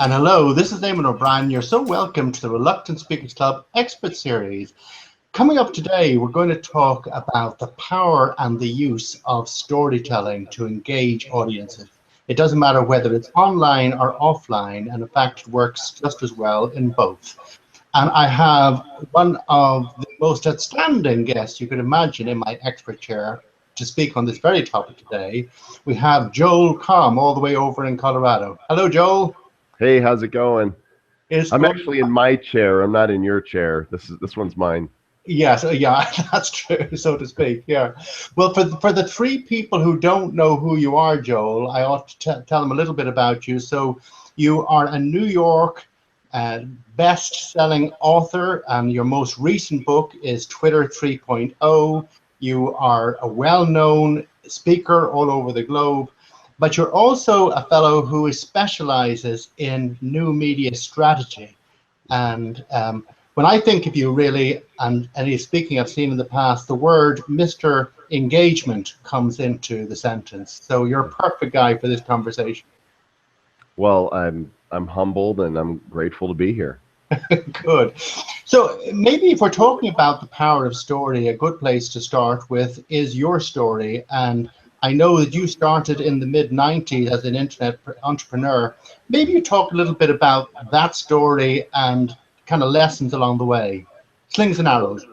And hello, this is Eamon O'Brien. You're so welcome to the Reluctant Speakers Club Expert Series. Coming up today, we're going to talk about the power and the use of storytelling to engage audiences. It doesn't matter whether it's online or offline, and in fact, it works just as well in both. And I have one of the most outstanding guests you could imagine in my expert chair to speak on this very topic today. We have Joel Comm all the way over in Colorado. Hello, Joel. Hey, how's it going? It's I'm going. actually in my chair. I'm not in your chair. This one's mine. Yes, yeah, that's true, so to speak. Yeah. Well, for the three people who don't know who you are, Joel, I ought to tell them a little bit about you. So, you are a New York best-selling author, and your most recent book is Twitter 3.0. You are a well-known speaker all over the globe, but you're also a fellow who specializes in new media strategy. And when I think of you, really, and any speaking I've seen in the past, the word Mr. Engagement comes into the sentence. So you're a perfect guy for this conversation. Well, I'm humbled and I'm grateful to be here. Good. So maybe if we're talking about the power of story, a good place to start with is your story. And I know that you started in the mid-90s as an internet entrepreneur. Maybe you talk a little bit about that story and kind of lessons along the way. Slings and arrows.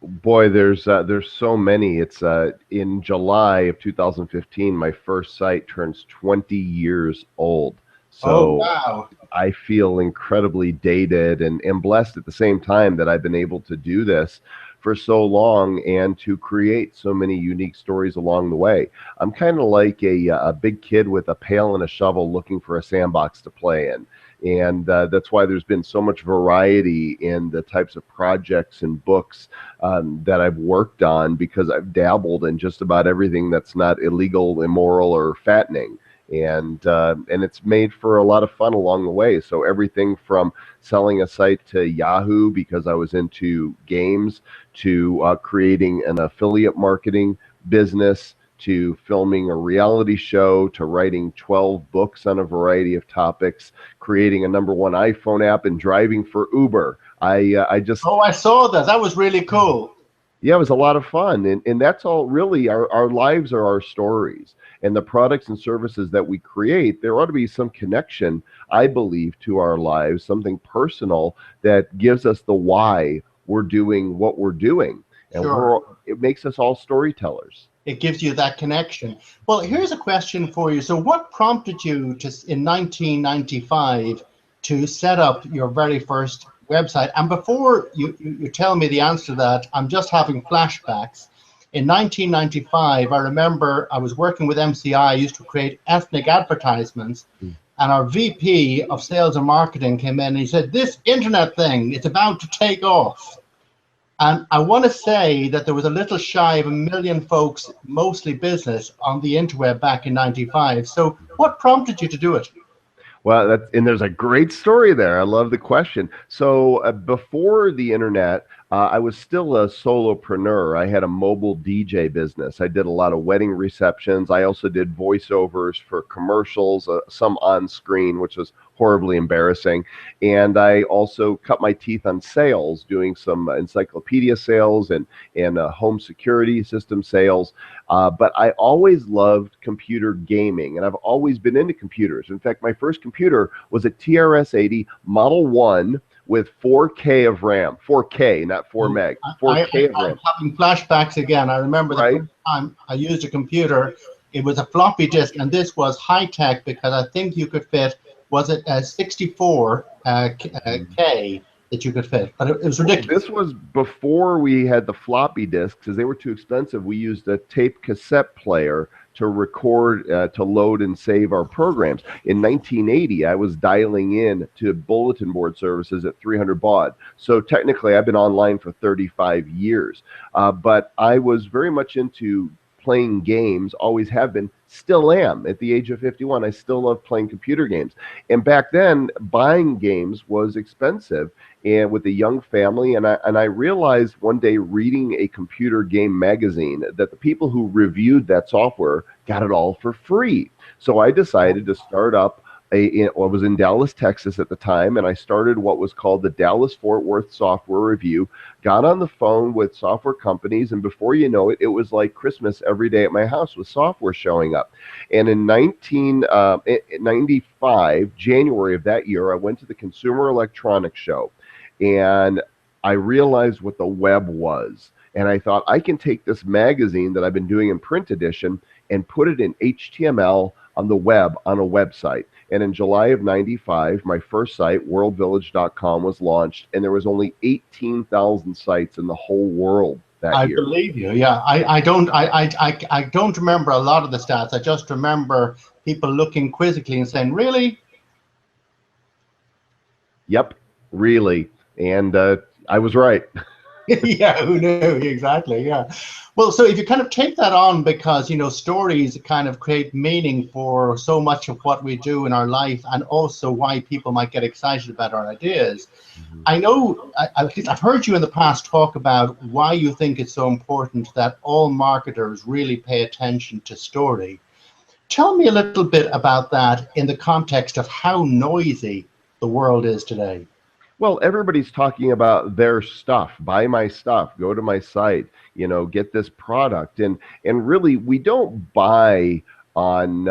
Boy, there's so many. It's in July of 2015, my first site turns 20 years old. Oh, So wow. I feel incredibly dated and blessed at the same time that I've been able to do this for so long and to create so many unique stories along the way. I'm kind of like a big kid with a pail and a shovel looking for a sandbox to play in. And that's why there's been so much variety in the types of projects and books that I've worked on, because I've dabbled in just about everything that's not illegal, immoral, or fattening. And it's made for a lot of fun along the way. So everything from selling a site to Yahoo because I was into games, to creating an affiliate marketing business, to filming a reality show, to writing 12 books on a variety of topics, creating a #1 iPhone app, and driving for Uber. I just Oh, I saw that. That was really cool. Yeah, it was a lot of fun. And that's all really, our lives are our stories. And the products and services that we create, there ought to be some connection, I believe, to our lives, something personal that gives us the why we're doing what we're doing. And Sure. it makes us all storytellers. It gives you that connection. Well, here's a question for you. So what prompted you to, in 1995, to set up your very first website? And before you tell me the answer to that, I'm just having flashbacks. In 1995, I remember I was working with MCI. I used to create ethnic advertisements. And our VP of sales and marketing came in and he said, this internet thing, it's about to take off. And I want to say that there was a little shy of 1 million folks, mostly business, on the interweb back in 95. So what prompted you to do it? Well, and there's a great story there. I love the question. So before the internet, I was still a solopreneur. I had a mobile DJ business. I did a lot of wedding receptions. I also did voiceovers for commercials, some on screen, which was horribly embarrassing. And I also cut my teeth on sales, doing some encyclopedia sales and home security system sales. But I always loved computer gaming, and I've always been into computers. In fact, my first computer was a TRS-80 Model 1 with 4K of RAM. 4K, not 4 meg. 4K of RAM. I'm having flashbacks again. I remember the first time I used a computer, it was a floppy disk, and this was high-tech because I think you could fit, was it a 64 K that you could fit? But it was ridiculous. This was before we had the floppy disks, because they were too expensive. We used a tape cassette player to record, to load and save our programs. In 1980, I was dialing in to bulletin board services at 300 baud. So technically, I've been online for 35 years. But I was very much into playing games, always have been, still am at the age of 51. I still love playing computer games. And back then, buying games was expensive, and with a young family. And I realized one day, reading a computer game magazine, that the people who reviewed that software got it all for free. So I decided to start up I was in Dallas, Texas at the time, and I started what was called the Dallas-Fort Worth Software Review. Got on the phone with software companies, and before you know it, it was like Christmas every day at my house with software showing up. And in 1995, January of that year, I went to the Consumer Electronics Show, and I realized what the web was. And I thought, I can take this magazine that I've been doing in print edition and put it in HTML on the web on a website. And in July of 95, my first site, worldvillage.com, was launched, and there was only 18,000 sites in the whole world that year. I believe you. Yeah, I don't remember a lot of the stats. I just remember people looking quizzically and saying, "Really?" Yep, really. And I was right. Yeah, who knew? Exactly. Yeah. Well, so if you kind of take that on, because stories kind of create meaning for so much of what we do in our life, and also why people might get excited about our ideas. Mhm. I know I've heard you in the past talk about why you think it's so important that all marketers really pay attention to story. Tell me a little bit about that in the context of how noisy the world is today. Well, everybody's talking about their stuff. Buy my stuff. Go to my site. Get this product. And really, we don't buy on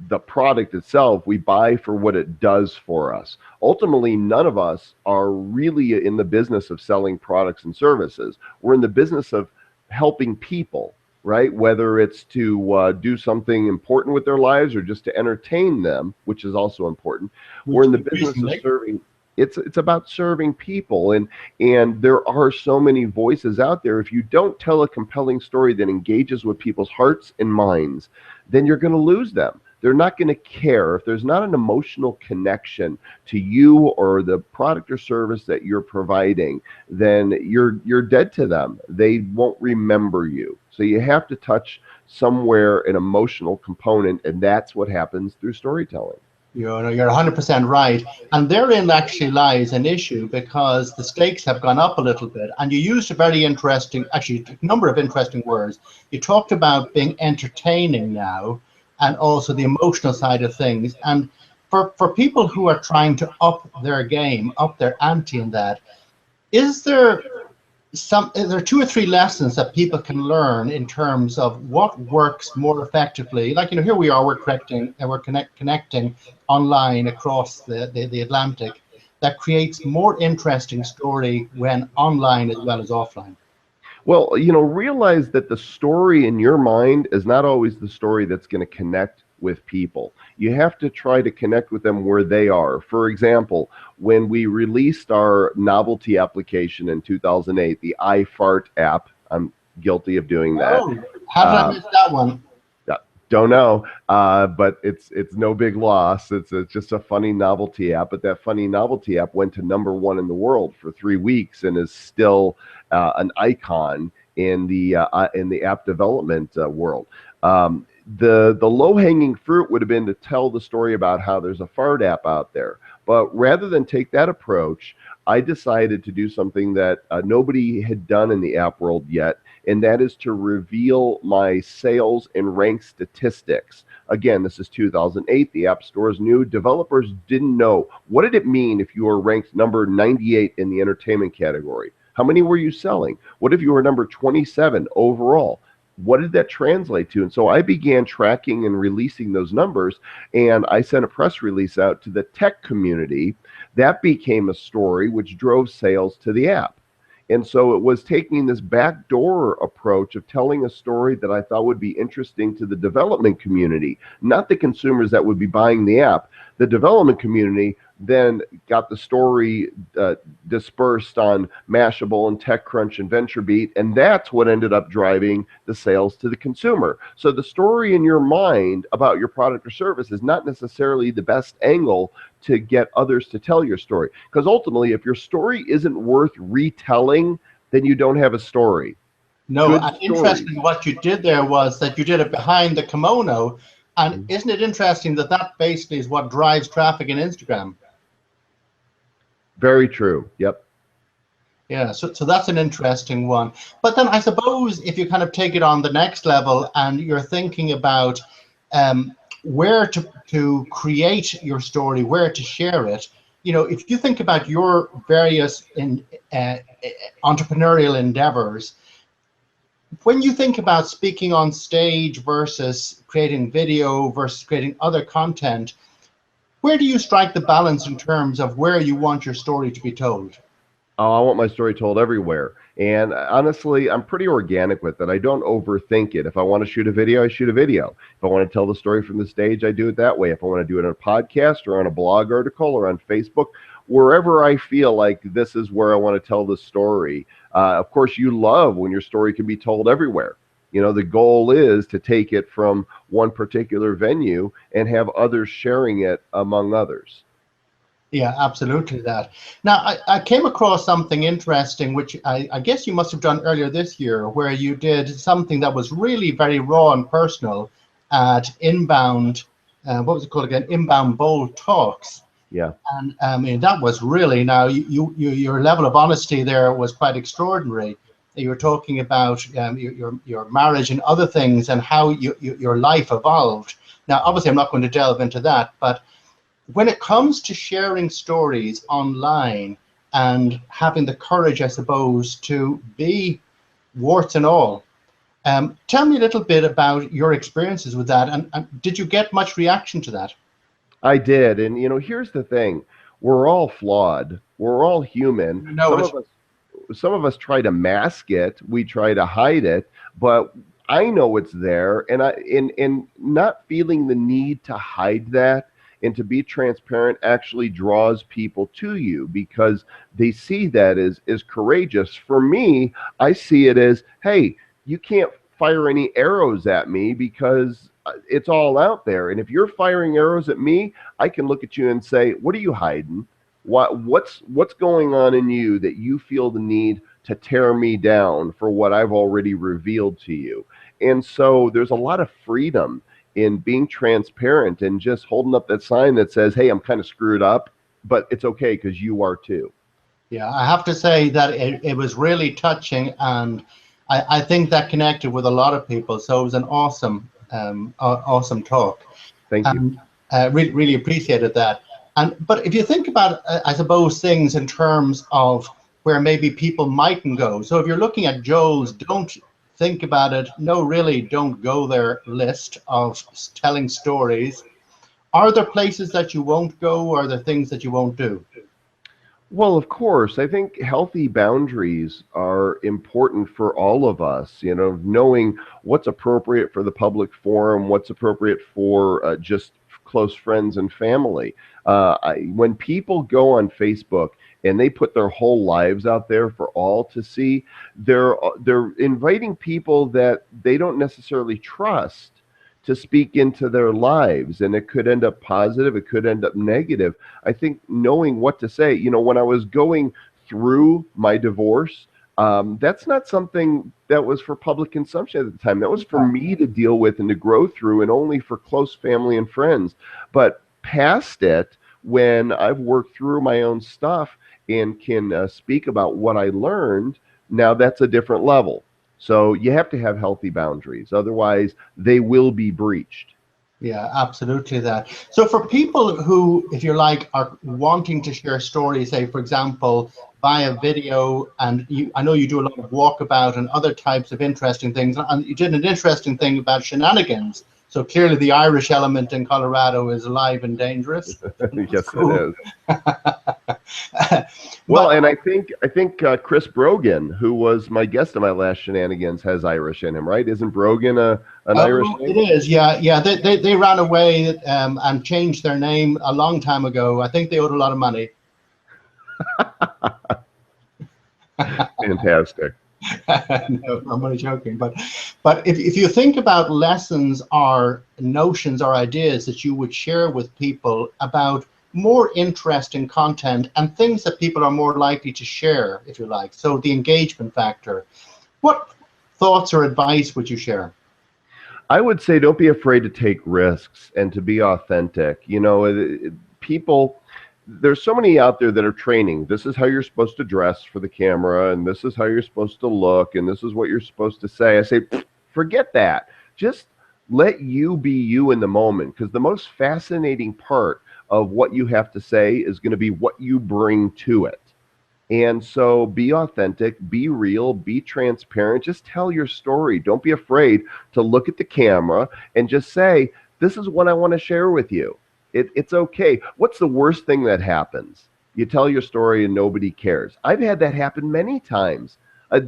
the product itself. We buy for what it does for us. Ultimately, none of us are really in the business of selling products and services. We're in the business of helping people, right? Whether it's to do something important with their lives or just to entertain them, which is also important. We're in the business of serving. It's about serving people, and there are so many voices out there. If you don't tell a compelling story that engages with people's hearts and minds, then you're going to lose them. They're not going to care. If there's not an emotional connection to you or the product or service that you're providing, then you're dead to them. They won't remember you. So you have to touch somewhere an emotional component, and that's what happens through storytelling. You're 100% right. And therein actually lies an issue, because the stakes have gone up a little bit. And you used a very interesting, actually, a number of interesting words. You talked about being entertaining now, and also the emotional side of things. And for people who are trying to up their game, up their ante in that, is there two or three lessons that people can learn in terms of what works more effectively? Like, here we are, we're connecting online across the Atlantic, that creates more interesting story when online as well as offline. Well, realize that the story in your mind is not always the story that's going to connect with people. You have to try to connect with them where they are. For example, when we released our novelty application in 2008, the iFart app, I'm guilty of doing that. Oh, how did I miss that one? Don't know, but it's no big loss. It's just a funny novelty app, but that funny novelty app went to #1 in the world for 3 weeks and is still an icon in the app development world. The low-hanging fruit would have been to tell the story about how there's a fart app out there. But rather than take that approach, I decided to do something that nobody had done in the app world yet, and that is to reveal my sales and rank statistics. Again, this is 2008. The App Store is new. Developers didn't know. What did it mean if you were ranked number 98 in the entertainment category? How many were you selling? What if you were number 27 overall? What did that translate to? And so I began tracking and releasing those numbers, and I sent a press release out to the tech community. That became a story which drove sales to the app. And so it was taking this backdoor approach of telling a story that I thought would be interesting to the development community, not the consumers that would be buying the app. The development community then got the story dispersed on Mashable and TechCrunch and VentureBeat, and that's what ended up driving the sales to the consumer. So the story in your mind about your product or service is not necessarily the best angle to get others to tell your story, because ultimately, if your story isn't worth retelling, then you don't have a story. No, and interesting what you did there was that you did it behind the kimono. And isn't it interesting that that basically is what drives traffic in Instagram? Very true. Yep. Yeah, so that's an interesting one. But then I suppose if you kind of take it on the next level and you're thinking about where to create your story, where to share it. You know, if you think about your various entrepreneurial endeavors, when you think about speaking on stage versus creating video versus creating other content, where do you strike the balance in terms of where you want your story to be told? Oh, I want my story told everywhere. And honestly, I'm pretty organic with it. I don't overthink it. If I want to shoot a video, I shoot a video. If I want to tell the story from the stage, I do it that way. If I want to do it on a podcast or on a blog article or on Facebook, wherever I feel like this is where I want to tell the story. Of course, you love when your story can be told everywhere. You know, the goal is to take it from one particular venue and have others sharing it among others. Yeah, absolutely that. Now, I came across something interesting, which I guess you must have done earlier this year, where you did something that was really very raw and personal at Inbound, what was it called again? Inbound Bold Talks. Yeah. And I mean, that was really, now your level of honesty there was quite extraordinary. You were talking about your marriage and other things and how your life evolved. Now, obviously, I'm not going to delve into that, but when it comes to sharing stories online and having the courage, I suppose, to be warts and all, tell me a little bit about your experiences with that. And did you get much reaction to that? I did. And, you know, here's the thing. We're all flawed. We're all human. Some of us try to mask it. We try to hide it, but I know it's there. And in not feeling the need to hide that and to be transparent actually draws people to you because they see that as courageous. For me, I see it as, hey, you can't fire any arrows at me because it's all out there. And if you're firing arrows at me, I can look at you and say, what are you hiding? What's going on in you that you feel the need to tear me down for what I've already revealed to you? And so there's a lot of freedom in being transparent and just holding up that sign that says, hey, I'm kind of screwed up, but it's okay because you are too. Yeah, I have to say that it was really touching, and I think that connected with a lot of people. So it was an awesome, awesome talk. Thank you. Really appreciated that. But if you think about, I suppose, things in terms of where maybe people mightn't go. So if you're looking at Joel's don't think about it, no, really don't go there list of telling stories, are there places that you won't go, or are there things that you won't do? Well, of course, I think healthy boundaries are important for all of us, you know, knowing what's appropriate for the public forum, what's appropriate for just close friends and family. When people go on Facebook and they put their whole lives out there for all to see, they're inviting people that they don't necessarily trust to speak into their lives, and it could end up positive, it could end up negative. I think knowing what to say, you know, when I was going through my divorce, that's not something that was for public consumption at the time. That was for me to deal with and to grow through, and only for close family and friends. But past it, when I've worked through my own stuff and can speak about what I learned, now that's a different level. So you have to have healthy boundaries. Otherwise, they will be breached. Yeah, absolutely that. So for people who, if you like, are wanting to share stories, say, for example, via video, and I know you do a lot of walkabout and other types of interesting things, and you did an interesting thing about shenanigans. So clearly the Irish element in Colorado is alive and dangerous. Yes, cool. It is. Well, and I think Chris Brogan, who was my guest on my last Shenanigans, has Irish in him, right? Isn't Brogan an Irish name? It is, yeah. They ran away and changed their name a long time ago. I think they owed a lot of money. Fantastic. No, I'm only joking. But if you think about lessons or notions or ideas that you would share with people about more interesting content and things that people are more likely to share, if you like, so the engagement factor, what thoughts or advice would you share? I would say don't be afraid to take risks and to be authentic. You know, people, there's so many out there that are training. This is how you're supposed to dress for the camera, and this is how you're supposed to look, and this is what you're supposed to say. I say, forget that. Just Let you be you in the moment, because the most fascinating part of what you have to say is going to be what you bring to it. And so be authentic, be real, be transparent, just tell your story. Don't be afraid to look at the camera and just say, this is what I want to share with you. It's okay. What's the worst thing that happens? You tell your story and nobody cares. I've had that happen many times. Uh,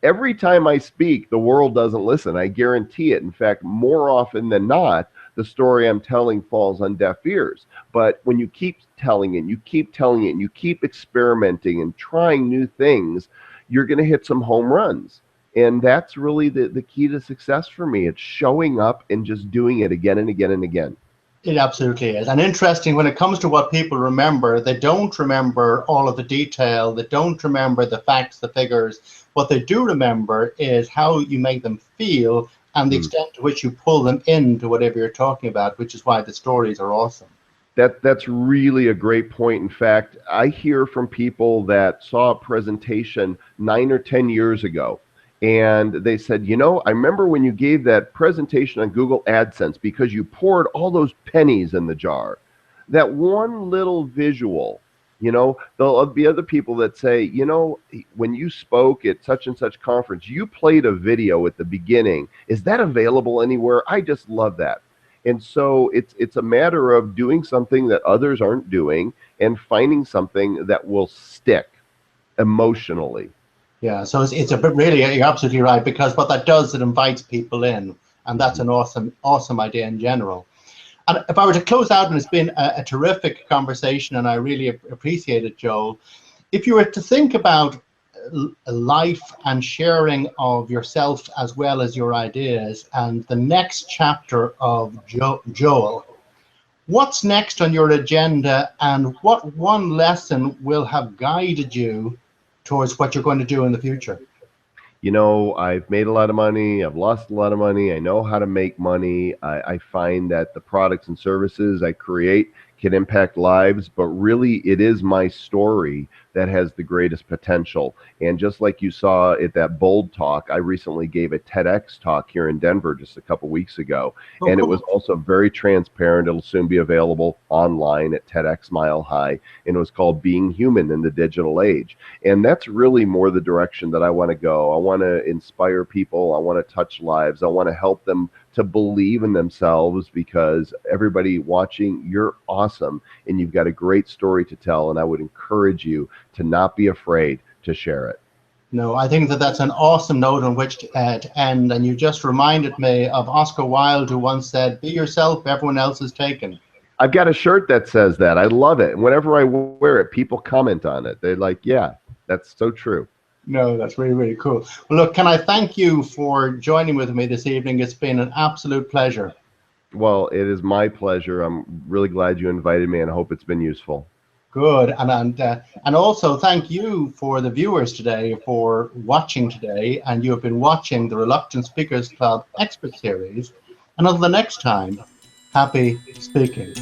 every time I speak, the world doesn't listen. I guarantee it. In fact, more often than not, the story I'm telling falls on deaf ears. But when you keep telling it, you keep telling it, and you keep experimenting and trying new things, you're going to hit some home runs. And that's really the key to success for me. It's showing up and just doing it again and again and again. It absolutely is. And interesting, when it comes to what people remember, they don't remember all of the detail. They don't remember the facts, the figures. What they do remember is how you make them feel and the extent to which you pull them into whatever you're talking about, which is why the stories are awesome. That's really a great point. In fact, I hear from people that saw a presentation 9 or 10 years ago, and they said, I remember when you gave that presentation on Google AdSense because you poured all those pennies in the jar. That one little visual, there'll be other people that say, when you spoke at such and such conference, you played a video at the beginning. Is that available anywhere? I just love that. And so it's a matter of doing something that others aren't doing and finding something that will stick emotionally. Yeah, so it's a bit, really, you're absolutely right, because what that does, it invites people in, and that's an awesome idea in general. And if I were to close out, and it's been a terrific conversation, and I really appreciate it, Joel, if you were to think about life and sharing of yourself as well as your ideas and the next chapter of Joel, what's next on your agenda, and what one lesson will have guided you towards what you're going to do in the future? I've made a lot of money. I've lost a lot of money. I know how to make money. I find that the products and services I create can impact lives, but really it is my story that has the greatest potential. And just like you saw at that Bold talk, I recently gave a TEDx talk here in Denver just a couple weeks ago. And it was also very transparent. It'll soon be available online at TEDx Mile High. And it was called Being Human in the Digital Age. And that's really more the direction that I want to go. I want to inspire people. I want to touch lives. I want to help them to believe in themselves, because everybody watching, you're awesome and you've got a great story to tell. And I would encourage you to not be afraid to share it. No, I think that that's an awesome note on which to end. And you just reminded me of Oscar Wilde, who once said, "Be yourself, everyone else is taken." I've got a shirt that says that. I love it. And whenever I wear it, people comment on it. They're like, yeah, that's so true. No, that's really, really cool. Well, look, can I thank you for joining with me this evening? It's been an absolute pleasure. Well, it is my pleasure. I'm really glad you invited me, and I hope it's been useful. Good. And also thank you for the viewers today for watching today. And you have been watching the Reluctant Speakers Club Expert Series. And until the next time, happy speaking.